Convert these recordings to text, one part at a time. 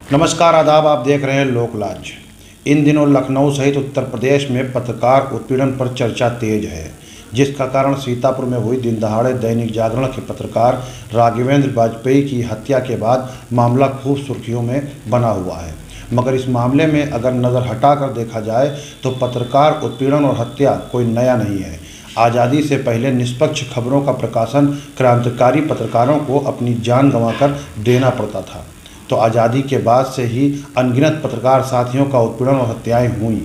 नमस्कार, आदाब। आप देख रहे हैं लोकलाज। इन दिनों लखनऊ सहित उत्तर प्रदेश में पत्रकार उत्पीड़न पर चर्चा तेज है, जिसका कारण सीतापुर में हुई दिन दहाड़े दैनिक जागरण के पत्रकार राघवेंद्र वाजपेयी की हत्या के बाद मामला खूब सुर्खियों में बना हुआ है। मगर इस मामले में अगर नज़र हटाकर देखा जाए तो पत्रकार उत्पीड़न और हत्या कोई नया नहीं है। आज़ादी से पहले निष्पक्ष खबरों का प्रकाशन क्रांतिकारी पत्रकारों को अपनी जान गंवाकर देना पड़ता था, तो आज़ादी के बाद से ही अनगिनत पत्रकार साथियों का उत्पीड़न और हत्याएं हुई।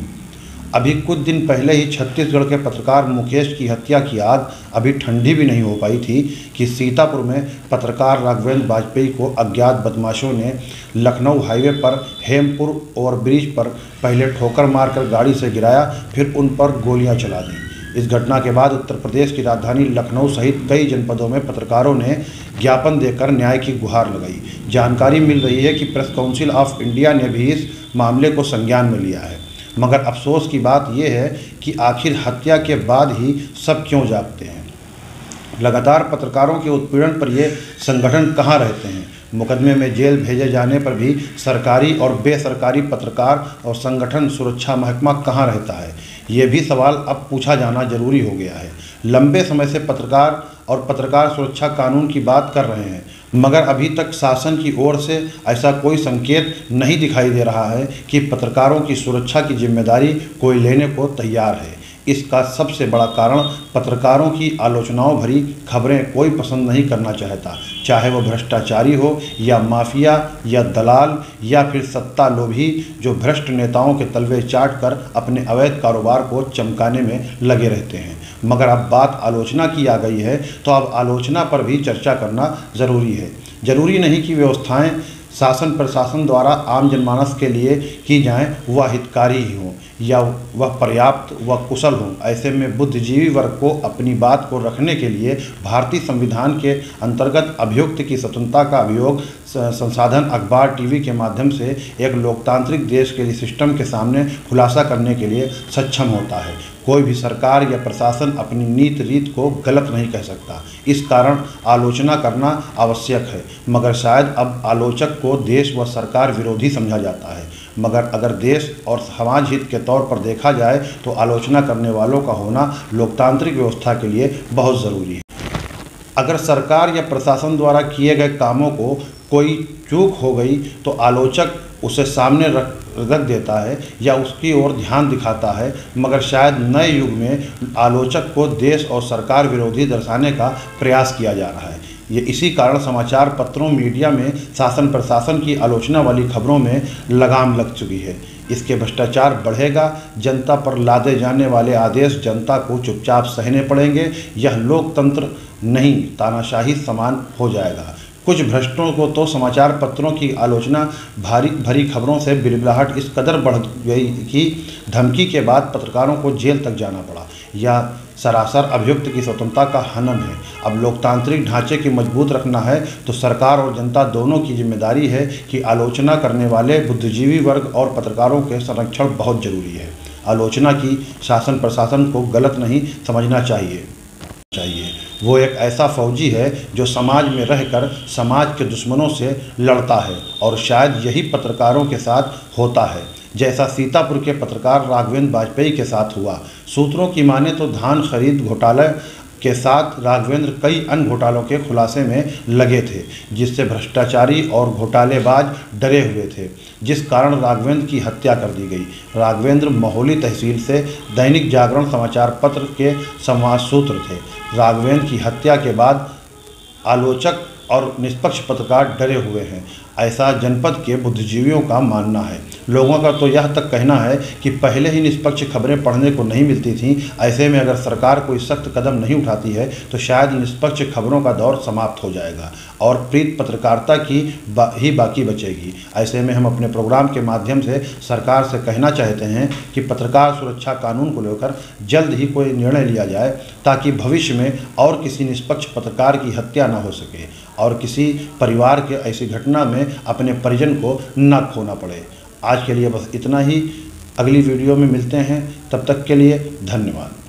अभी कुछ दिन पहले ही छत्तीसगढ़ के पत्रकार मुकेश की हत्या की आग अभी ठंडी भी नहीं हो पाई थी कि सीतापुर में पत्रकार राघवेंद्र वाजपेयी को अज्ञात बदमाशों ने लखनऊ हाईवे पर हेमपुर ओवरब्रिज पर पहले ठोकर मारकर गाड़ी से गिराया, फिर उन पर गोलियां चला दी। इस घटना के बाद उत्तर प्रदेश की राजधानी लखनऊ सहित कई जनपदों में पत्रकारों ने ज्ञापन देकर न्याय की गुहार लगाई। जानकारी मिल रही है कि प्रेस काउंसिल ऑफ इंडिया ने भी इस मामले को संज्ञान में लिया है। मगर अफसोस की बात यह है कि आखिर हत्या के बाद ही सब क्यों जागते हैं। लगातार पत्रकारों के उत्पीड़न पर ये संगठन कहाँ रहते हैं। मुकदमे में जेल भेजे जाने पर भी सरकारी और बेसरकारी पत्रकार और संगठन सुरक्षा महकमा कहाँ रहता है, ये भी सवाल अब पूछा जाना जरूरी हो गया है। लंबे समय से पत्रकार और पत्रकार सुरक्षा कानून की बात कर रहे हैं, मगर अभी तक शासन की ओर से ऐसा कोई संकेत नहीं दिखाई दे रहा है कि पत्रकारों की सुरक्षा की जिम्मेदारी कोई लेने को तैयार है। इसका सबसे बड़ा कारण पत्रकारों की आलोचनाओं भरी खबरें कोई पसंद नहीं करना चाहता, चाहे वो भ्रष्टाचारी हो या माफिया या दलाल या फिर सत्ता लोभी जो भ्रष्ट नेताओं के तलवे चाट कर अपने अवैध कारोबार को चमकाने में लगे रहते हैं। मगर अब बात आलोचना की आ गई है तो अब आलोचना पर भी चर्चा करना ज़रूरी है। ज़रूरी नहीं कि व्यवस्थाएं शासन प्रशासन द्वारा आम जनमानस के लिए की जाएं वह हितकारी ही हों या वह पर्याप्त व कुशल हों। ऐसे में बुद्धिजीवी वर्ग को अपनी बात को रखने के लिए भारतीय संविधान के अंतर्गत अभियुक्त की स्वतंत्रता का अभियोग संसाधन अखबार टीवी के माध्यम से एक लोकतांत्रिक देश के सिस्टम के सामने खुलासा करने के लिए सक्षम होता है। कोई भी सरकार या प्रशासन अपनी नीत रीत को गलत नहीं कह सकता। इस कारण आलोचना करना आवश्यक है, मगर शायद अब आलोचक को देश व सरकार विरोधी समझा जाता है। मगर अगर देश और समाज हित के तौर पर देखा जाए तो आलोचना करने वालों का होना लोकतांत्रिक व्यवस्था के लिए बहुत ज़रूरी है। अगर सरकार या प्रशासन द्वारा किए गए कामों को कोई चूक हो गई तो आलोचक उसे सामने रख देता है या उसकी ओर ध्यान दिखाता है, मगर शायद नए युग में आलोचक को देश और सरकार विरोधी दर्शाने का प्रयास किया जा रहा है। ये इसी कारण समाचार पत्रों मीडिया में शासन प्रशासन की आलोचना वाली खबरों में लगाम लग चुकी है। इसके भ्रष्टाचार बढ़ेगा, जनता पर लादे जाने वाले आदेश जनता को चुपचाप सहने पड़ेंगे। यह लोकतंत्र नहीं तानाशाही समान हो जाएगा। कुछ भ्रष्टों को तो समाचार पत्रों की आलोचना भरी खबरों से बिलबिलाहट इस कदर बढ़ गई कि धमकी के बाद पत्रकारों को जेल तक जाना पड़ा। यह सरासर अभियुक्त की स्वतंत्रता का हनन है। अब लोकतांत्रिक ढांचे की मजबूत रखना है तो सरकार और जनता दोनों की जिम्मेदारी है कि आलोचना करने वाले बुद्धिजीवी वर्ग और पत्रकारों के संरक्षण बहुत जरूरी है। आलोचना की शासन प्रशासन को गलत नहीं समझना चाहिए। वो एक ऐसा फौजी है जो समाज में रहकर समाज के दुश्मनों से लड़ता है, और शायद यही पत्रकारों के साथ होता है, जैसा सीतापुर के पत्रकार राघवेंद्र वाजपेयी के साथ हुआ। सूत्रों की माने तो धान खरीद घोटाले के साथ राघवेंद्र कई अन्य घोटालों के खुलासे में लगे थे, जिससे भ्रष्टाचारी और घोटालेबाज डरे हुए थे, जिस कारण राघवेंद्र की हत्या कर दी गई। राघवेंद्र मोहाली तहसील से दैनिक जागरण समाचार पत्र के संवाद सूत्र थे। राघवेंद्र की हत्या के बाद आलोचक और निष्पक्ष पत्रकार डरे हुए हैं, ऐसा जनपद के बुद्धिजीवियों का मानना है। लोगों का तो यह तक कहना है कि पहले ही निष्पक्ष खबरें पढ़ने को नहीं मिलती थीं। ऐसे में अगर सरकार कोई सख्त कदम नहीं उठाती है तो शायद निष्पक्ष खबरों का दौर समाप्त हो जाएगा और प्रीत पत्रकारिता की ही बाकी बचेगी। ऐसे में हम अपने प्रोग्राम के माध्यम से सरकार से कहना चाहते हैं कि पत्रकार सुरक्षा कानून को लेकर जल्द ही कोई निर्णय लिया जाए, ताकि भविष्य में और किसी निष्पक्ष पत्रकार की हत्या न हो सके और किसी परिवार के ऐसी घटना में अपने परिजन को न खोना पड़े। आज के लिए बस इतना ही। अगली वीडियो में मिलते हैं, तब तक के लिए धन्यवाद।